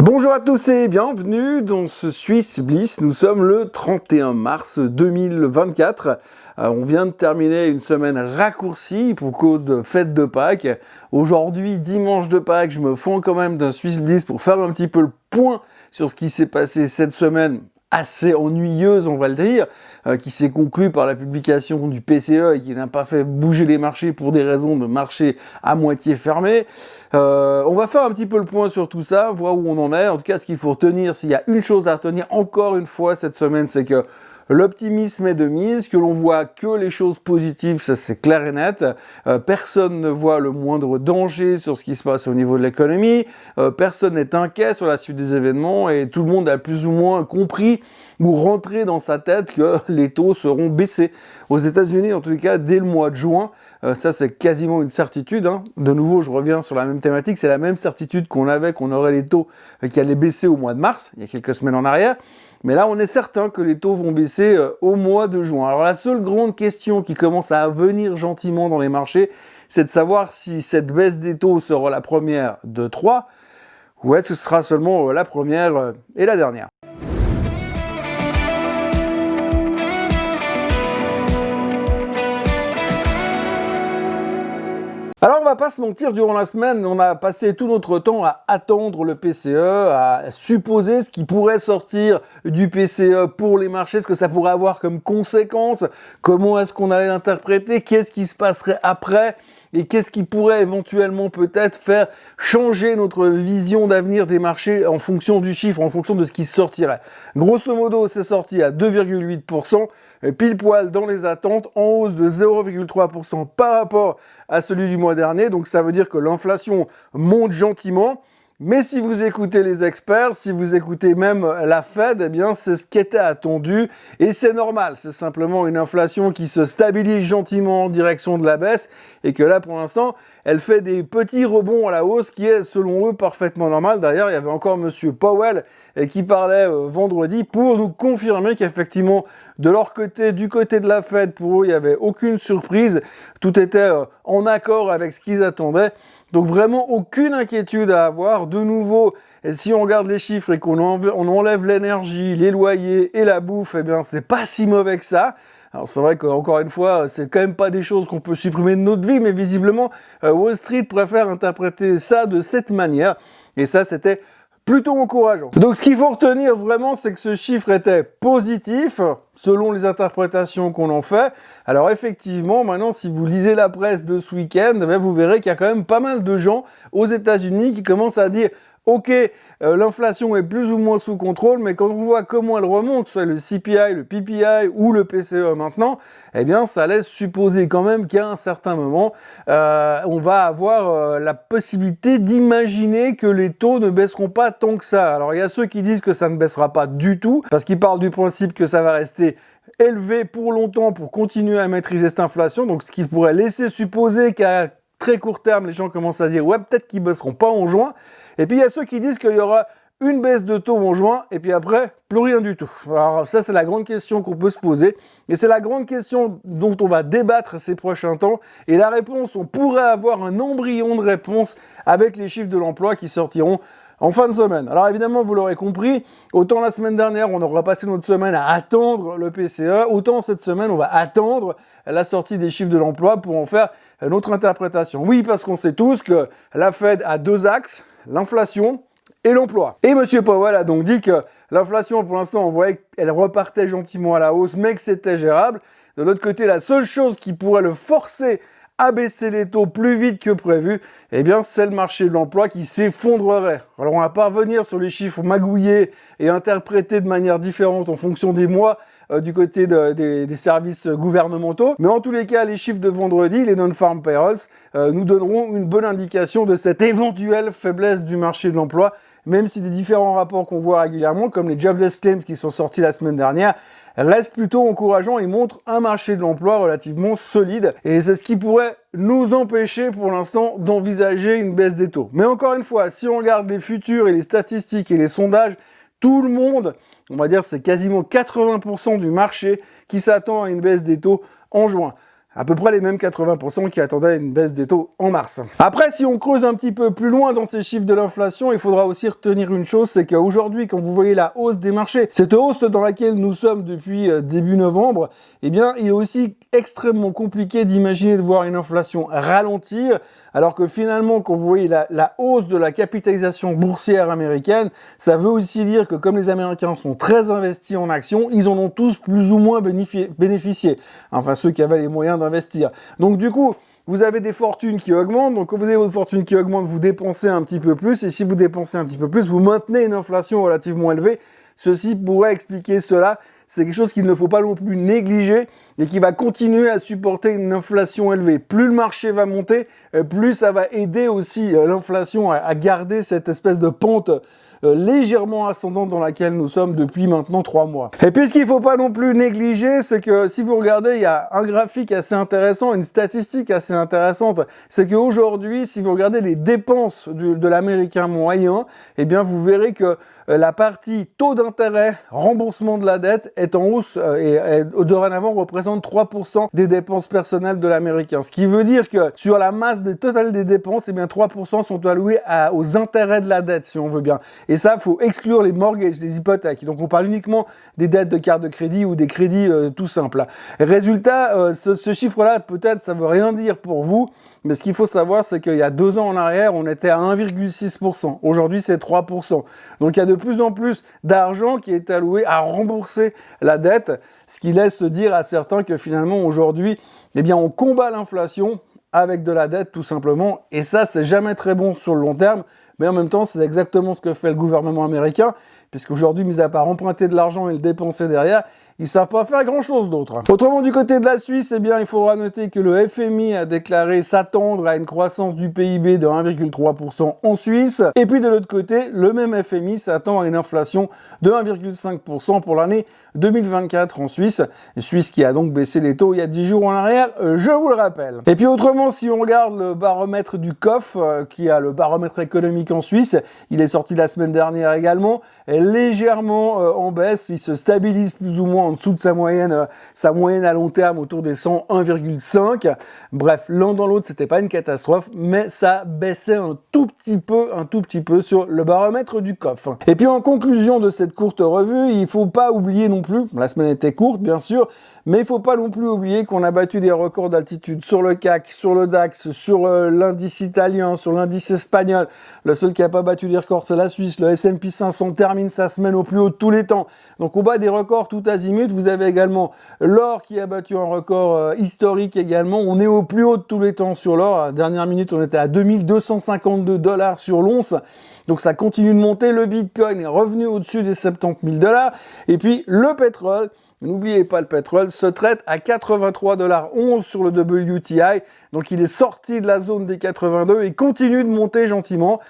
Bonjour à tous et bienvenue dans ce Swiss Bliss. Nous sommes le 31 mars 2024. On vient de terminer une semaine raccourcie pour cause de fête de Pâques. Aujourd'hui, dimanche de Pâques, je me fends quand même d'un Swiss Bliss pour faire un petit peu le point sur ce qui s'est passé cette semaine assez ennuyeuse, on va le dire, qui s'est conclue par la publication du PCE et qui n'a pas fait bouger les marchés pour des raisons de marché à moitié fermé. On va faire un petit peu le point sur tout ça, voir où on en est. En tout cas, ce qu'il faut retenir, s'il y a une chose à retenir encore une fois cette semaine, c'est que l'optimisme est de mise, que l'on voit que les choses positives, ça c'est clair et net. Personne ne voit le moindre danger sur ce qui se passe au niveau de l'économie. Personne n'est inquiet sur la suite des événements et tout le monde a plus ou moins compris ou rentré dans sa tête que les taux seront baissés. Aux États-Unis, en tout cas, dès le mois de juin, ça c'est quasiment une certitude. De nouveau, je reviens sur la même thématique, c'est la même certitude qu'on avait, qu'on aurait les taux qui allaient baisser au mois de mars, il y a quelques semaines en arrière. Mais là, on est certain que les taux vont baisser au mois de juin. Alors la seule grande question qui commence à venir gentiment dans les marchés, c'est de savoir si cette baisse des taux sera la première de 3, ou est-ce que ce sera seulement la première et la dernière. Alors on va pas se mentir, durant la semaine, on a passé tout notre temps à attendre le PCE, à supposer ce qui pourrait sortir du PCE pour les marchés, ce que ça pourrait avoir comme conséquence, comment est-ce qu'on allait l'interpréter, qu'est-ce qui se passerait après, et qu'est-ce qui pourrait éventuellement peut-être faire changer notre vision d'avenir des marchés en fonction du chiffre, en fonction de ce qui sortirait. Grosso modo, c'est sorti à 2,8%, pile poil dans les attentes, en hausse de 0,3% par rapport à celui du mois dernier. Donc ça veut dire que l'inflation monte gentiment. Mais si vous écoutez les experts, si vous écoutez même la Fed, eh bien c'est ce qui était attendu et c'est normal. C'est simplement une inflation qui se stabilise gentiment en direction de la baisse et que là pour l'instant, elle fait des petits rebonds à la hausse qui est selon eux parfaitement normal. D'ailleurs, il y avait encore monsieur Powell qui parlait vendredi pour nous confirmer qu'effectivement de leur côté, du côté de la Fed, pour eux, il n'y avait aucune surprise. Tout était en accord avec ce qu'ils attendaient. Donc vraiment aucune inquiétude à avoir. De nouveau, si on regarde les chiffres et qu'on enlève l'énergie, les loyers et la bouffe, eh bien c'est pas si mauvais que ça. Alors c'est vrai qu'encore une fois, c'est quand même pas des choses qu'on peut supprimer de notre vie, mais visiblement Wall Street préfère interpréter ça de cette manière. Et ça, c'était plutôt encourageant. Donc ce qu'il faut retenir vraiment, c'est que ce chiffre était positif, selon les interprétations qu'on en fait. Alors effectivement, maintenant, si vous lisez la presse de ce week-end, vous verrez qu'il y a quand même pas mal de gens aux États-Unis qui commencent à dire ok, l'inflation est plus ou moins sous contrôle, mais quand on voit comment elle remonte, soit le CPI, le PPI ou le PCE maintenant, eh bien, ça laisse supposer quand même qu'à un certain moment, on va avoir la possibilité d'imaginer que les taux ne baisseront pas tant que ça. Alors, il y a ceux qui disent que ça ne baissera pas du tout, parce qu'ils parlent du principe que ça va rester élevé pour longtemps pour continuer à maîtriser cette inflation, donc ce qui pourrait laisser supposer qu'à très court terme, les gens commencent à dire ouais, peut-être qu'ils ne baisseront pas en juin. Et puis il y a ceux qui disent qu'il y aura une baisse de taux en juin et puis après, plus rien du tout. Alors ça, c'est la grande question qu'on peut se poser et c'est la grande question dont on va débattre ces prochains temps. Et la réponse, on pourrait avoir un embryon de réponse avec les chiffres de l'emploi qui sortiront en fin de semaine. Alors évidemment, vous l'aurez compris, autant la semaine dernière, on aura passé notre semaine à attendre le PCE, autant cette semaine, on va attendre la sortie des chiffres de l'emploi pour en faire notre interprétation. Oui, parce qu'on sait tous que la Fed a deux axes, l'inflation et l'emploi. Et M. Powell a donc dit que l'inflation, pour l'instant, on voyait qu'elle repartait gentiment à la hausse, mais que c'était gérable. De l'autre côté, la seule chose qui pourrait le forcer à baisser les taux plus vite que prévu, eh bien, c'est le marché de l'emploi qui s'effondrerait. Alors, on va pas revenir sur les chiffres magouillés et interprétés de manière différente en fonction des mois du côté des services gouvernementaux. Mais en tous les cas, les chiffres de vendredi, les non-farm payrolls, nous donneront une bonne indication de cette éventuelle faiblesse du marché de l'emploi, même si des différents rapports qu'on voit régulièrement, comme les jobless claims qui sont sortis la semaine dernière, reste plutôt encourageant et montre un marché de l'emploi relativement solide. Et c'est ce qui pourrait nous empêcher pour l'instant d'envisager une baisse des taux. Mais encore une fois, si on regarde les futurs et les statistiques et les sondages, tout le monde, on va dire c'est quasiment 80% du marché qui s'attend à une baisse des taux en juin. à peu près les mêmes 80% qui attendaient une baisse des taux en mars. Après, si on creuse un petit peu plus loin dans ces chiffres de l'inflation, il faudra aussi retenir une chose, c'est qu'aujourd'hui, quand vous voyez la hausse des marchés, cette hausse dans laquelle nous sommes depuis début novembre, eh bien, il est aussi extrêmement compliqué d'imaginer de voir une inflation ralentir, alors que finalement, quand vous voyez la hausse de la capitalisation boursière américaine, ça veut aussi dire que comme les Américains sont très investis en actions, ils en ont tous plus ou moins bénéficié. Enfin, ceux qui avaient les moyens d'investir. Donc du coup, vous avez des fortunes qui augmentent, donc quand vous avez votre fortune qui augmente, vous dépensez un petit peu plus, et si vous dépensez un petit peu plus, vous maintenez une inflation relativement élevée. Ceci pourrait expliquer cela. C'est quelque chose qu'il ne faut pas non plus négliger et qui va continuer à supporter une inflation élevée. Plus le marché va monter, plus ça va aider aussi l'inflation à garder cette espèce de pente légèrement ascendante dans laquelle nous sommes depuis maintenant 3 mois. Et puis ce qu'il ne faut pas non plus négliger, c'est que si vous regardez, il y a un graphique assez intéressant, une statistique assez intéressante, c'est qu'aujourd'hui, si vous regardez les dépenses de l'américain moyen, eh bien vous verrez que la partie taux d'intérêt, remboursement de la dette est en hausse et dorénavant représente 3% des dépenses personnelles de l'américain. Ce qui veut dire que sur la masse totale des dépenses, eh bien 3% sont alloués aux intérêts de la dette, si on veut bien. Et ça, il faut exclure les mortgages, les hypothèques. Donc on parle uniquement des dettes de carte de crédit ou des crédits tout simples. Résultat, ce chiffre-là, peut-être, ça veut rien dire pour vous, mais ce qu'il faut savoir, c'est qu'il y a 2 ans en arrière, on était à 1,6%. Aujourd'hui, c'est 3%. Donc il y a de plus en plus d'argent qui est alloué à rembourser la dette, ce qui laisse dire à certains que finalement, aujourd'hui, eh bien, on combat l'inflation avec de la dette, tout simplement. Et ça, c'est jamais très bon sur le long terme. Mais en même temps, c'est exactement ce que fait le gouvernement américain, puisqu'aujourd'hui, mis à part emprunter de l'argent et le dépenser derrière, ils ne savent pas faire grand-chose d'autre. Autrement, du côté de la Suisse, eh bien, il faudra noter que le FMI a déclaré s'attendre à une croissance du PIB de 1,3% en Suisse. Et puis de l'autre côté, le même FMI s'attend à une inflation de 1,5% pour l'année 2024 en Suisse. Suisse qui a donc baissé les taux il y a 10 jours en arrière, je vous le rappelle. Et puis autrement, si on regarde le baromètre du COF, qui a le baromètre économique en Suisse, il est sorti la semaine dernière également, est légèrement en baisse, il se stabilise plus ou moins en dessous de sa moyenne à long terme autour des 101,5. Bref, l'un dans l'autre, c'était pas une catastrophe, mais ça baissait un tout petit peu sur le baromètre du COF. Et puis en conclusion de cette courte revue, il faut pas oublier non plus, la semaine était courte bien sûr, mais il faut pas non plus oublier qu'on a battu des records d'altitude sur le CAC, sur le DAX, sur l'indice italien, sur l'indice espagnol. Le seul qui a pas battu des records, c'est la Suisse. Le S&P 500 termine sa semaine au plus haut de tous les temps. Donc on bat des records tout azimut. Vous avez également l'or qui a battu un record historique également. On est au plus haut de tous les temps sur l'or. À la dernière minute, on était à 2252 $ sur l'once. Donc ça continue de monter. Le Bitcoin est revenu au-dessus des 70 000 $. Et puis le pétrole, n'oubliez pas le pétrole, se traite à 83,11 $ sur le WTI. Donc il est sorti de la zone des 82 et continue de monter gentiment.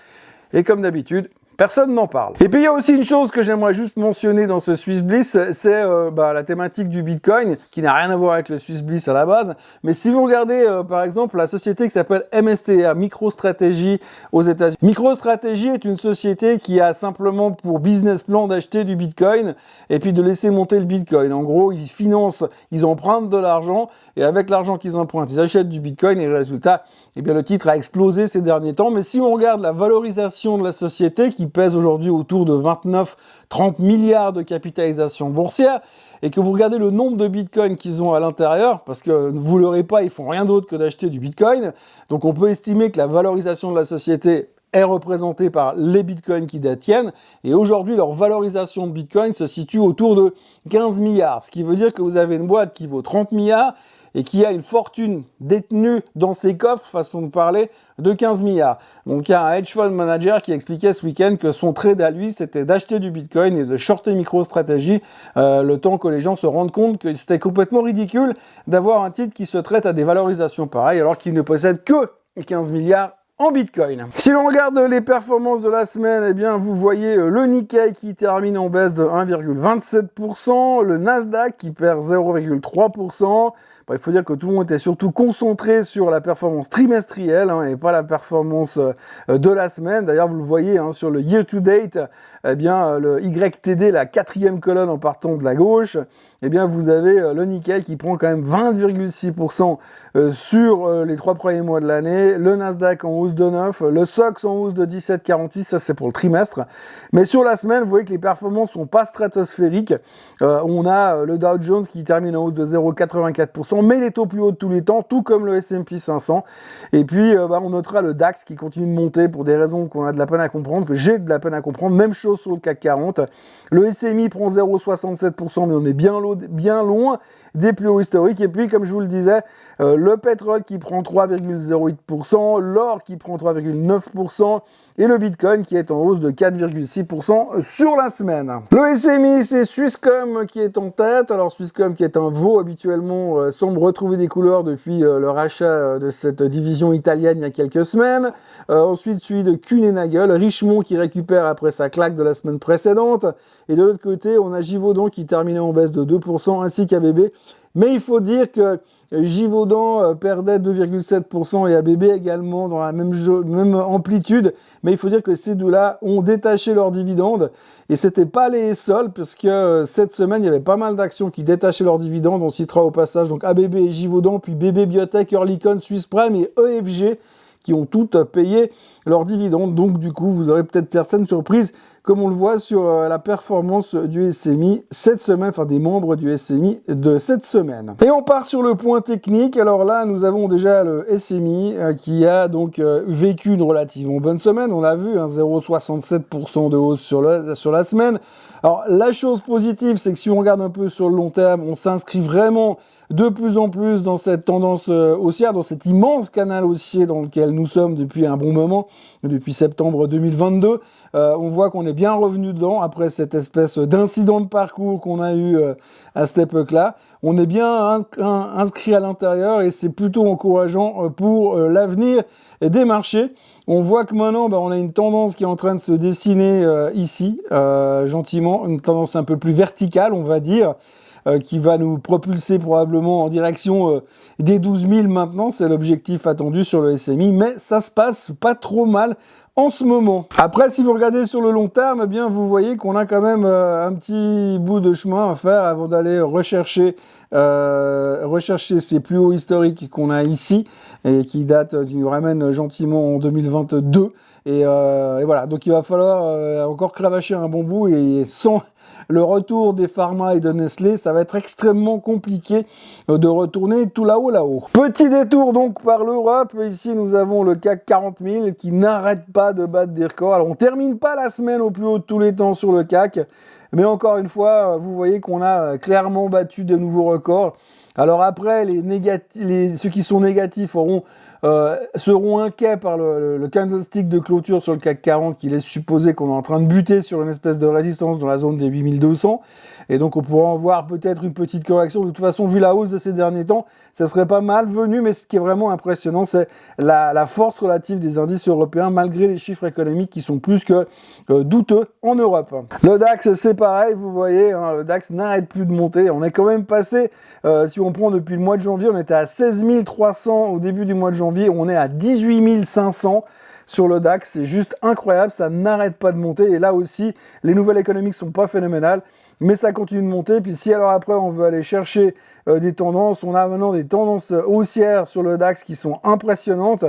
Et comme d'habitude, personne n'en parle. Et puis il y a aussi une chose que j'aimerais juste mentionner dans ce Swiss Bliss, c'est la thématique du Bitcoin, qui n'a rien à voir avec le Swiss Bliss à la base. Mais si vous regardez par exemple la société qui s'appelle MSTA, MicroStrategy aux États-Unis. MicroStrategy est une société qui a simplement pour business plan d'acheter du Bitcoin et puis de laisser monter le Bitcoin. En gros, ils financent, ils empruntent de l'argent et avec l'argent qu'ils empruntent, ils achètent du Bitcoin et résultat, eh bien le titre a explosé ces derniers temps. Mais si on regarde la valorisation de la société qui pèse aujourd'hui autour de 29-30 milliards de capitalisation boursière, et que vous regardez le nombre de bitcoins qu'ils ont à l'intérieur, parce que vous l'aurez pas, ils font rien d'autre que d'acheter du bitcoin, donc on peut estimer que la valorisation de la société est représentée par les bitcoins qui détiennent, et aujourd'hui leur valorisation de bitcoin se situe autour de 15 milliards, ce qui veut dire que vous avez une boîte qui vaut 30 milliards, et qui a une fortune détenue dans ses coffres, façon de parler, de 15 milliards. Donc il y a un hedge fund manager qui expliquait ce week-end que son trade à lui, c'était d'acheter du Bitcoin et de shorter MicroStrategy, le temps que les gens se rendent compte que c'était complètement ridicule d'avoir un titre qui se traite à des valorisations pareilles alors qu'il ne possède que 15 milliards en Bitcoin. Si l'on regarde les performances de la semaine, eh bien, vous voyez le Nikkei qui termine en baisse de 1,27%, le Nasdaq qui perd 0,3%, Bon, il faut dire que tout le monde était surtout concentré sur la performance trimestrielle et pas la performance de la semaine. D'ailleurs, vous le voyez sur le year-to-date, eh bien, le YTD, la 4e colonne en partant de la gauche, eh bien, vous avez le Nikkei qui prend quand même 20,6% sur les 3 premiers mois de l'année, le Nasdaq en hausse de 9, le SOX en hausse de 17,46, ça c'est pour le trimestre. Mais sur la semaine, vous voyez que les performances sont pas stratosphériques. On a le Dow Jones qui termine en hausse de 0,84%, mais il est au plus haut de tous les temps, tout comme le S&P 500. Et puis, on notera le DAX qui continue de monter pour des raisons qu'on a de la peine à comprendre, que j'ai de la peine à comprendre. Même chose sur le CAC 40. Le SMI prend 0,67%, mais on est bien loin des plus hauts historiques. Et puis, comme je vous le disais, le pétrole qui prend 3,08%, l'or qui prend 3,9%, et le Bitcoin qui est en hausse de 4,6% sur la semaine. Le SMI, c'est Swisscom qui est en tête. Alors Swisscom qui est un veau habituellement semble retrouver des couleurs depuis le rachat de cette division italienne il y a quelques semaines. Ensuite, suivi de Kuehne + Nagel, Richemont qui récupère après sa claque de la semaine précédente. Et de l'autre côté, on a Givaudan qui terminait en baisse de 2%, ainsi qu'ABB. Mais il faut dire que Givaudan perdait 2,7% et ABB également dans la même amplitude. Mais il faut dire que ces deux-là ont détaché leurs dividendes. Et c'était pas les seuls, parce que cette semaine, il y avait pas mal d'actions qui détachaient leurs dividendes. On citera au passage donc ABB et Givaudan, puis BB Biotech, Oerlikon, Swiss Prime et EFG qui ont toutes payé leurs dividendes. Donc du coup, vous aurez peut-être certaines surprises, comme on le voit sur la performance du SMI cette semaine, enfin des membres du SMI de cette semaine. Et on part sur le point technique. Alors là, nous avons déjà le SMI qui a donc vécu une relativement bonne semaine. On l'a vu, 0,67% de hausse sur la semaine. Alors la chose positive, c'est que si on regarde un peu sur le long terme, on s'inscrit vraiment de plus en plus dans cette tendance haussière, dans cet immense canal haussier dans lequel nous sommes depuis un bon moment, depuis septembre 2022. On voit qu'on est bien revenu dedans après cette espèce d'incident de parcours qu'on a eu à cette époque-là. On est bien inscrit à l'intérieur et c'est plutôt encourageant pour l'avenir des marchés. On voit que maintenant, on a une tendance qui est en train de se dessiner ici, gentiment, une tendance un peu plus verticale, on va dire, qui va nous propulser probablement en direction des 12 000 maintenant. C'est l'objectif attendu sur le SMI, mais ça se passe pas trop mal en ce moment. Après, si vous regardez sur le long terme, eh bien, vous voyez qu'on a quand même un petit bout de chemin à faire avant d'aller rechercher ces plus hauts historiques qu'on a ici et qui nous ramènent gentiment en 2022. Et voilà, donc il va falloir encore cravacher un bon bout et sans le retour des pharma et de Nestlé, ça va être extrêmement compliqué de retourner tout là-haut. Petit détour donc par l'Europe. Ici, nous avons le CAC 40 000 qui n'arrête pas de battre des records. Alors, on termine pas la semaine au plus haut de tous les temps sur le CAC, mais encore une fois, vous voyez qu'on a clairement battu de nouveaux records. Alors après, ceux qui sont négatifs seront inquiets par le candlestick de clôture sur le CAC 40 qui laisse supposer qu'on est en train de buter sur une espèce de résistance dans la zone des 8200. Et donc on pourra en voir peut-être une petite correction. De toute façon, vu la hausse de ces derniers temps, ça serait pas mal venu, mais ce qui est vraiment impressionnant, c'est la force relative des indices européens, malgré les chiffres économiques qui sont plus que douteux en Europe. Le DAX, c'est pareil, vous voyez, le DAX n'arrête plus de monter. On est quand même passé, si on prend depuis le mois de janvier, on était à 16 300 au début du mois de janvier, on est à 18 500 sur le DAX, c'est juste incroyable, ça n'arrête pas de monter, et là aussi, les nouvelles économiques sont pas phénoménales, mais ça continue de monter. Puis si alors après on veut aller chercher des tendances, on a maintenant des tendances haussières sur le DAX qui sont impressionnantes,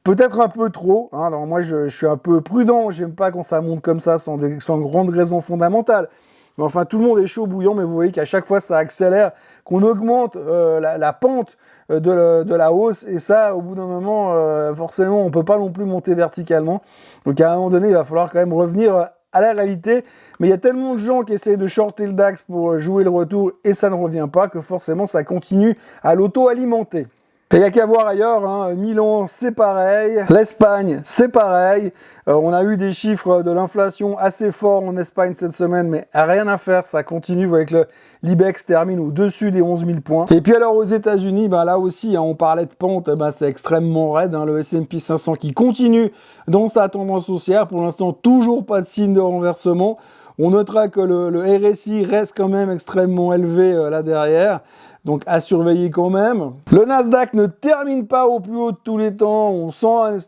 peut-être un peu trop, alors moi je suis un peu prudent, j'aime pas quand ça monte comme ça sans grande raison fondamentale. Mais enfin, tout le monde est chaud bouillant, mais vous voyez qu'à chaque fois, ça accélère, qu'on augmente la pente de la hausse. Et ça, au bout d'un moment, forcément, on peut pas non plus monter verticalement. Donc, à un moment donné, il va falloir quand même revenir à la réalité. Mais il y a tellement de gens qui essayent de shorter le DAX pour jouer le retour et ça ne revient pas que forcément, ça continue à l'auto-alimenter. Et il n'y a qu'à voir ailleurs, Milan c'est pareil, l'Espagne c'est pareil, on a eu des chiffres de l'inflation assez forts en Espagne cette semaine, mais rien à faire, ça continue, vous voyez que l'IBEX termine au-dessus des 11 000 points. Et puis alors aux États-Unis, là aussi, on parlait de pente, c'est extrêmement raide, le S&P 500 qui continue dans sa tendance haussière, pour l'instant toujours pas de signe de renversement. On notera que le RSI reste quand même extrêmement élevé là derrière. donc à surveiller quand même. Le Nasdaq ne termine pas au plus haut de tous les temps, on sent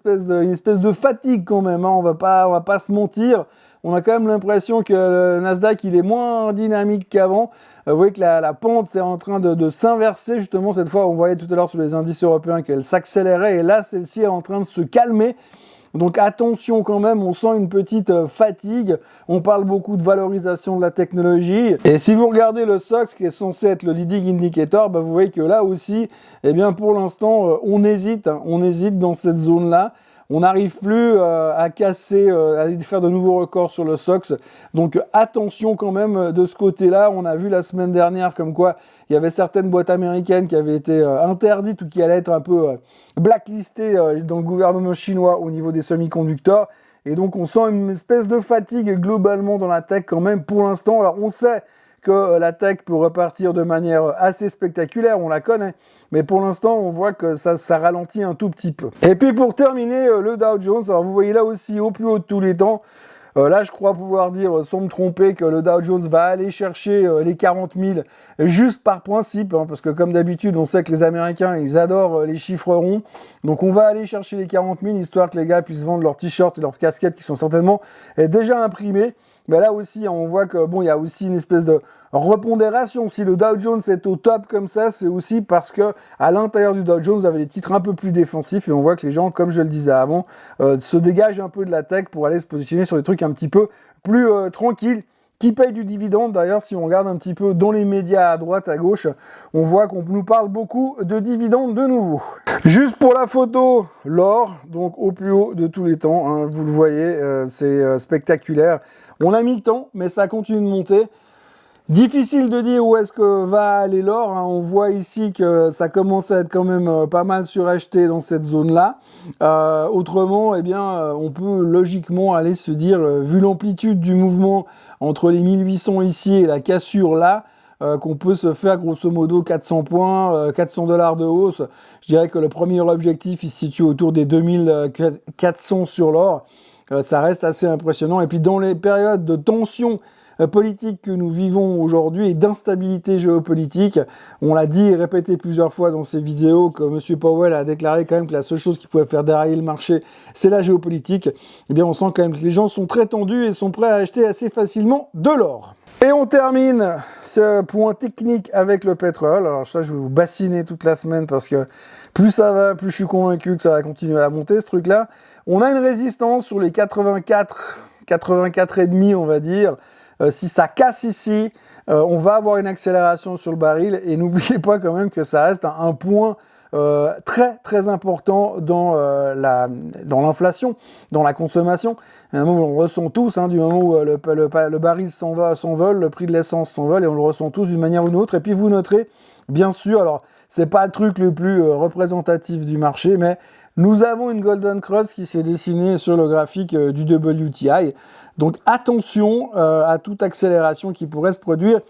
une espèce de fatigue quand même, hein. On va pas se mentir. On a quand même l'impression que le Nasdaq il est moins dynamique qu'avant. Vous voyez que la pente c'est en train de s'inverser justement cette fois. On voyait tout à l'heure sur les indices européens qu'elle s'accélérait et là celle-ci est en train de se calmer. Donc attention quand même, on sent une petite fatigue. On parle beaucoup de valorisation de la technologie. Et si vous regardez le SOX qui est censé être le leading indicator, vous voyez que là aussi, eh bien pour l'instant, on hésite dans cette zone-là. On n'arrive plus à casser, à faire de nouveaux records sur le SOX. Donc attention quand même de ce côté-là. On a vu la semaine dernière comme quoi il y avait certaines boîtes américaines qui avaient été interdites ou qui allaient être un peu blacklistées dans le gouvernement chinois au niveau des semi-conducteurs. Et donc on sent une espèce de fatigue globalement dans la tech quand même pour l'instant. Alors on sait que la tech peut repartir de manière assez spectaculaire, on la connaît, mais pour l'instant on voit que ça ralentit un tout petit peu. Et puis pour terminer, le Dow Jones, alors vous voyez là aussi au plus haut de tous les temps, là je crois pouvoir dire sans me tromper que le Dow Jones va aller chercher les 40 000 juste par principe, hein, parce que comme d'habitude on sait que les Américains ils adorent les chiffres ronds, donc on va aller chercher les 40 000 histoire que les gars puissent vendre leurs t-shirts et leurs casquettes qui sont certainement déjà imprimés. Mais là aussi, on voit que bon, il y a aussi une espèce de repondération. Si le Dow Jones est au top comme ça, c'est aussi parce que à l'intérieur du Dow Jones, vous avez des titres un peu plus défensifs et on voit que les gens, comme je le disais avant, se dégagent un peu de la tech pour aller se positionner sur des trucs un petit peu plus tranquilles, qui payent du dividende. D'ailleurs, si on regarde un petit peu dans les médias à droite, à gauche, on voit qu'on nous parle beaucoup de dividendes de nouveau. Juste pour la photo, l'or, donc au plus haut de tous les temps, hein, vous le voyez, c'est spectaculaire. On a mis le temps, mais ça continue de monter. Difficile de dire où est-ce que va aller l'or, hein. On voit ici que ça commence à être quand même pas mal suracheté dans cette zone-là. Autrement, eh bien, on peut logiquement aller se dire, vu l'amplitude du mouvement entre les 1800 ici et la cassure là, qu'on peut se faire grosso modo 400 points, 400 $ de hausse. Je dirais que le premier objectif il se situe autour des 2400 sur l'or. Ça reste assez impressionnant. Et puis dans les périodes de tension politique que nous vivons aujourd'hui et d'instabilité géopolitique, on l'a dit et répété plusieurs fois dans ces vidéos que M. Powell a déclaré quand même que la seule chose qui pouvait faire dérailler le marché, c'est la géopolitique. Eh bien, on sent quand même que les gens sont très tendus et sont prêts à acheter assez facilement de l'or. Et on termine ce point technique avec le pétrole. Alors ça, je vais vous bassiner toute la semaine parce que plus ça va, plus je suis convaincu que ça va continuer à monter ce truc-là. On a une résistance sur les 84,5 on va dire. Si ça casse ici, on va avoir une accélération sur le baril. Et n'oubliez pas quand même que ça reste un point très très important dans l'inflation, dans la consommation. On le ressent tous, hein, du moment où le baril s'envole, le prix de l'essence s'envole, et on le ressent tous d'une manière ou d'une autre. Et puis vous noterez, bien sûr, alors c'est pas le truc le plus représentatif du marché, mais nous avons une Golden Cross qui s'est dessinée sur le graphique du WTI. Donc attention à toute accélération qui pourrait se produire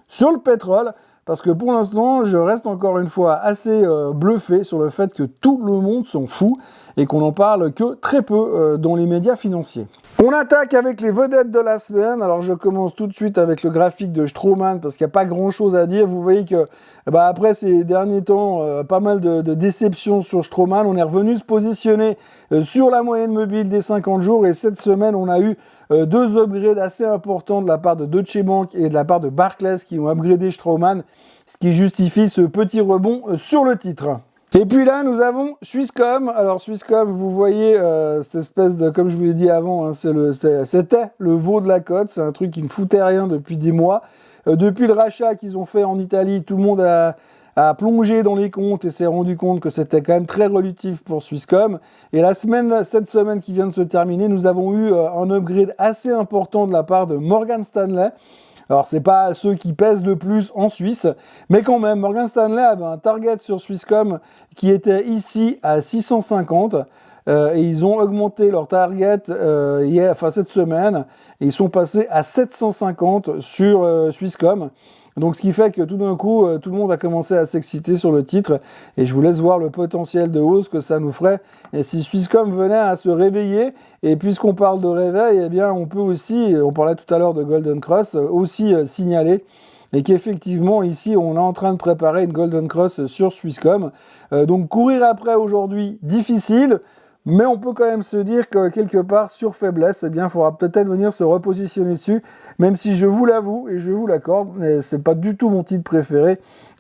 sur le pétrole, parce que pour l'instant, je reste encore une fois assez bluffé sur le fait que tout le monde s'en fout et qu'on n'en parle que très peu dans les médias financiers. On attaque avec les vedettes de la semaine. Alors je commence tout de suite avec le graphique de Straumann parce qu'il n'y a pas grand chose à dire. Vous voyez que après ces derniers temps, pas mal de déceptions sur Straumann. On est revenu se positionner sur la moyenne mobile des 50 jours et cette semaine on a eu deux upgrades assez importants de la part de Deutsche Bank et de la part de Barclays qui ont upgradé Straumann, ce qui justifie ce petit rebond sur le titre. Et puis là, nous avons Swisscom. Alors Swisscom, vous voyez cette espèce de, comme je vous l'ai dit avant, hein, c'était le veau de la côte. C'est un truc qui ne foutait rien depuis des mois. Depuis le rachat qu'ils ont fait en Italie, tout le monde a plongé dans les comptes et s'est rendu compte que c'était quand même très relatif pour Swisscom. Et cette semaine qui vient de se terminer, nous avons eu un upgrade assez important de la part de Morgan Stanley. Alors, c'est pas ceux qui pèsent le plus en Suisse, mais quand même, Morgan Stanley avait un target sur Swisscom qui était ici à 650, et ils ont augmenté leur target cette semaine, et ils sont passés à 750 sur Swisscom. Donc, ce qui fait que tout d'un coup, tout le monde a commencé à s'exciter sur le titre, et je vous laisse voir le potentiel de hausse que ça nous ferait. Et si Swisscom venait à se réveiller, et puisqu'on parle de réveil, eh bien, on peut aussi, on parlait tout à l'heure de Golden Cross, aussi signaler et qu'effectivement ici on est en train de préparer une Golden Cross sur Swisscom. Donc courir après aujourd'hui, difficile, mais on peut quand même se dire que quelque part sur faiblesse, eh bien il faudra peut-être venir se repositionner dessus, même si je vous l'avoue et je vous l'accorde, c'est pas du tout mon titre préféré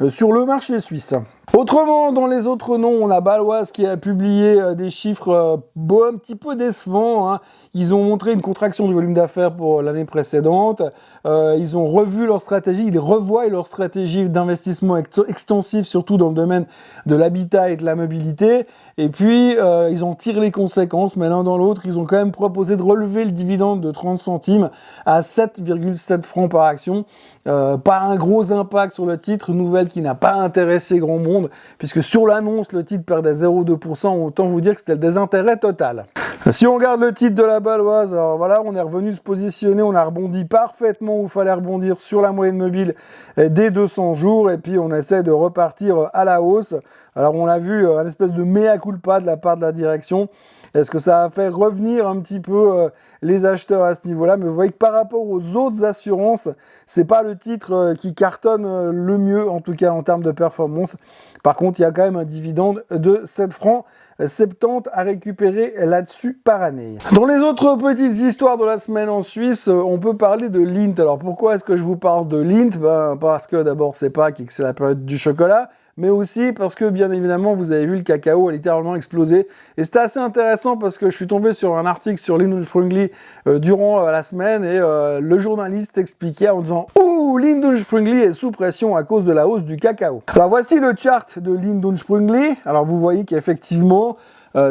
sur le marché suisse. Autrement, dans les autres noms, on a Baloise qui a publié des chiffres un petit peu décevants, hein. Ils ont montré une contraction du volume d'affaires pour l'année précédente. Ils ont revu leur stratégie, ils revoient leur stratégie d'investissement extensif, surtout dans le domaine de l'habitat et de la mobilité. Et puis, ils en tirent les conséquences, mais l'un dans l'autre, ils ont quand même proposé de relever le dividende de 30 centimes à 7,7 francs par action. Pas un gros impact sur le titre, une nouvelle qui n'a pas intéressé grand monde, puisque sur l'annonce, le titre perdait 0,2%, autant vous dire que c'était le désintérêt total. Si on regarde le titre de la Baloise, alors voilà, on est revenu se positionner, on a rebondi parfaitement où il fallait rebondir sur la moyenne mobile dès 200 jours, et puis on essaie de repartir à la hausse. Alors on a vu un espèce de mea culpa de la part de la direction. Est-ce que ça a fait revenir un petit peu les acheteurs à ce niveau-là? Mais vous voyez que par rapport aux autres assurances, c'est pas le titre qui cartonne le mieux, en tout cas en termes de performance. Par contre, il y a quand même un dividende de 7 francs 70 à récupérer là-dessus par année. Dans les autres petites histoires de la semaine en Suisse, on peut parler de Lindt. Alors pourquoi est-ce que je vous parle de Lindt? Parce que d'abord c'est Pâques et que c'est la période du chocolat, mais aussi parce que bien évidemment vous avez vu le cacao a littéralement explosé. Et c'était assez intéressant parce que je suis tombé sur un article sur Lindt & Sprüngli durant la semaine et le journaliste expliquait en disant « Ouh, Lindt & Sprüngli est sous pression à cause de la hausse du cacao ». Alors voici le chart de Lindt & Sprüngli. Alors vous voyez qu'effectivement,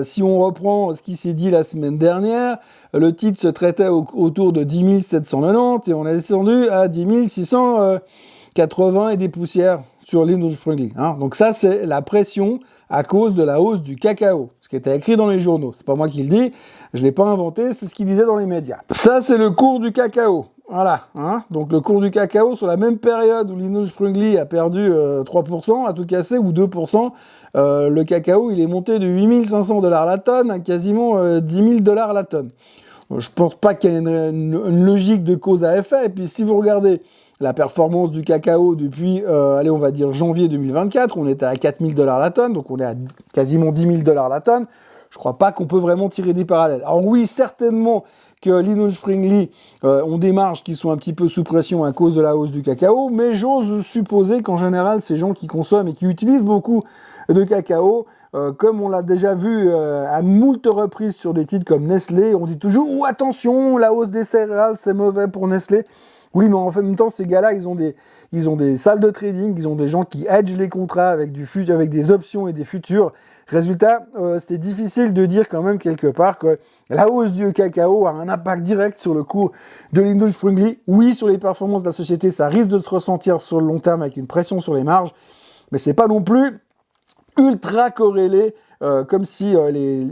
si on reprend ce qui s'est dit la semaine dernière, le titre se traitait autour de 10 790 et on est descendu à 10 680 et des poussières sur Lindt & Sprüngli. Hein. Donc ça, c'est la pression à cause de la hausse du cacao. Ce qui était écrit dans les journaux. C'est pas moi qui le dis, je l'ai pas inventé, c'est ce qu'ils disaient dans les médias. Ça, c'est le cours du cacao. Voilà. Hein. Donc le cours du cacao, sur la même période où Lindt & Sprüngli a perdu 3%, a tout cassé, ou 2%, le cacao, il est monté de 8 500 $ la tonne à quasiment 10 000 $ la tonne. Je pense pas qu'il y ait une logique de cause à effet. Et puis si vous regardez la performance du cacao depuis, allez, on va dire janvier 2024, on était à 4 000 $ la tonne, donc on est à quasiment 10 000 $ la tonne. Je crois pas qu'on peut vraiment tirer des parallèles. Alors oui, certainement que Lindt & Sprüngli ont des marges qui sont un petit peu sous pression à cause de la hausse du cacao, mais j'ose supposer qu'en général, ces gens qui consomment et qui utilisent beaucoup de cacao, comme on l'a déjà vu à moult reprises sur des titres comme Nestlé, on dit toujours « Oh, attention, la hausse des céréales, c'est mauvais pour Nestlé ». Oui, mais en même temps, ces gars-là, ils ont des salles de trading, ils ont des gens qui hedgent les contrats avec des options et des futurs. Résultat, c'est difficile de dire quand même quelque part que la hausse du cacao a un impact direct sur le cours de Lindt & Sprüngli. Oui, sur les performances de la société, ça risque de se ressentir sur le long terme avec une pression sur les marges, mais c'est pas non plus ultra corrélé, comme si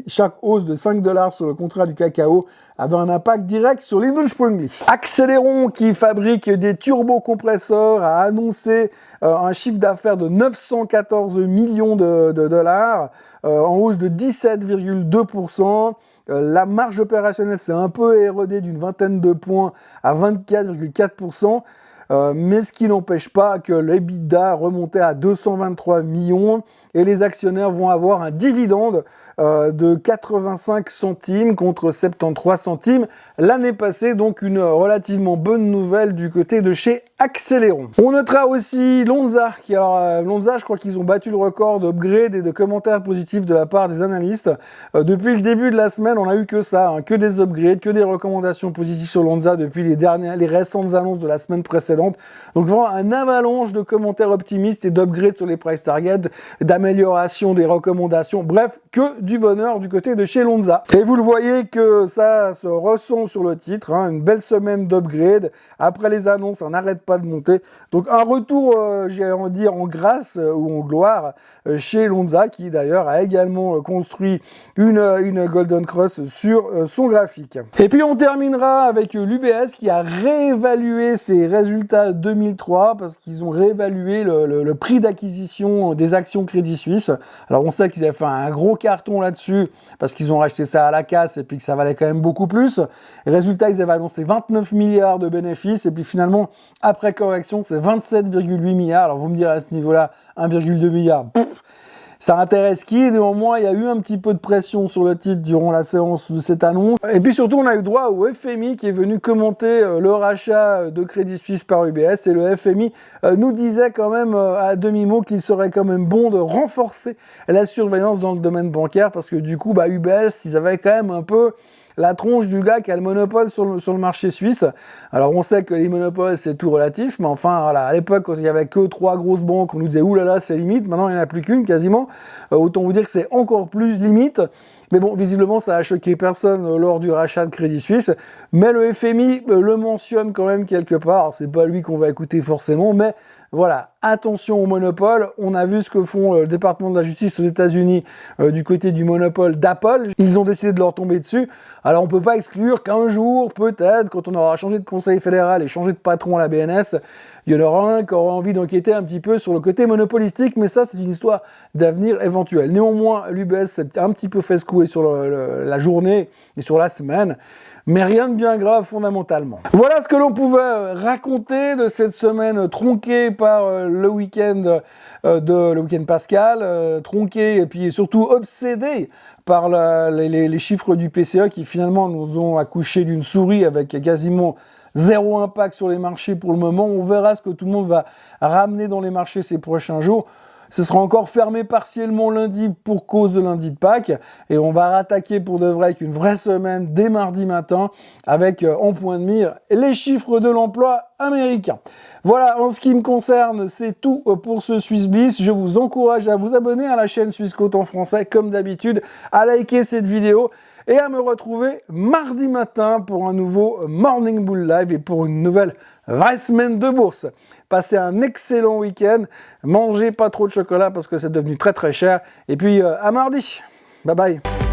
chaque hausse de 5 $ sur le contrat du cacao avait un impact direct sur Lindt & Sprüngli. Acceleron, qui fabrique des turbocompresseurs, a annoncé un chiffre d'affaires de 914 millions de dollars, en hausse de 17,2%. La marge opérationnelle s'est un peu érodée d'une vingtaine de points à 24,4%. Mais ce qui n'empêche pas que l'EBITDA remontait à 223 millions et les actionnaires vont avoir un dividende de 85 centimes contre 73 centimes l'année passée, donc une relativement bonne nouvelle du côté de chez Acceleron. On notera aussi Lonza, Lonza, je crois qu'ils ont battu le record d'upgrade et de commentaires positifs de la part des analystes. Depuis le début de la semaine, on a eu que ça, hein, que des upgrades, que des recommandations positives sur Lonza depuis les récentes annonces de la semaine précédente. Donc vraiment un avalanche de commentaires optimistes et d'upgrades sur les price targets, d'amélioration des recommandations, bref, que du bonheur du côté de chez Lonza. Et vous le voyez que ça se ressent sur le titre, hein, une belle semaine d'upgrade. Après les annonces, on n'arrête pas de monter. Donc un retour, j'ai envie de dire, en grâce ou en gloire chez Lonza, qui d'ailleurs a également construit une Golden Cross sur son graphique. Et puis on terminera avec l'UBS qui a réévalué ses résultats 2003 parce qu'ils ont réévalué le prix d'acquisition des actions Crédit Suisse. Alors on sait qu'ils avaient fait un gros carton là-dessus parce qu'ils ont racheté ça à la casse et puis que ça valait quand même beaucoup plus. Et résultat, ils avaient annoncé 29 milliards de bénéfices et puis finalement, à après correction, c'est 27,8 milliards. Alors vous me direz à ce niveau-là, 1,2 milliard, ça intéresse qui? Néanmoins, il y a eu un petit peu de pression sur le titre durant la séance de cette annonce. Et puis surtout, on a eu droit au FMI qui est venu commenter le rachat de Crédit Suisse par UBS. Et le FMI nous disait quand même à demi-mot qu'il serait quand même bon de renforcer la surveillance dans le domaine bancaire parce que du coup, UBS, ils avaient quand même un peu la tronche du gars qui a le monopole sur le marché suisse. Alors on sait que les monopoles c'est tout relatif, mais enfin voilà, à l'époque quand il y avait que 3 grosses banques, on nous disait oulala c'est limite, maintenant il n'y en a plus qu'une quasiment, autant vous dire que c'est encore plus limite. Mais bon, visiblement ça a choqué personne lors du rachat de Crédit Suisse, mais le FMI le mentionne quand même quelque part. C'est pas lui qu'on va écouter forcément, mais voilà, attention au monopole. On a vu ce que font le département de la justice aux États-Unis du côté du monopole d'Apple. Ils ont décidé de leur tomber dessus. Alors on peut pas exclure qu'un jour, peut-être, quand on aura changé de conseil fédéral et changé de patron à la BNS, il y en aura un qui aura envie d'enquêter un petit peu sur le côté monopolistique, mais ça c'est une histoire d'avenir éventuel. Néanmoins, l'UBS s'est un petit peu fait secouer sur la journée et sur la semaine, mais rien de bien grave fondamentalement. Voilà ce que l'on pouvait raconter de cette semaine tronquée par le week-end le week-end pascal, tronqué et puis surtout obsédé par les chiffres du PCE qui finalement nous ont accouché d'une souris avec quasiment zéro impact sur les marchés pour le moment. On verra ce que tout le monde va ramener dans les marchés ces prochains jours. Ce sera encore fermé partiellement lundi pour cause de lundi de Pâques. Et on va rattaquer pour de vrai avec une vraie semaine dès mardi matin avec en point de mire les chiffres de l'emploi américain. Voilà, en ce qui me concerne, c'est tout pour ce SwissBiz. Je vous encourage à vous abonner à la chaîne Swissquote en français comme d'habitude, à liker cette vidéo et à me retrouver mardi matin pour un nouveau Morning Bull Live et pour une nouvelle vraie semaine de bourse. Passez un excellent week-end, mangez pas trop de chocolat parce que c'est devenu très très cher, et puis à mardi. Bye bye.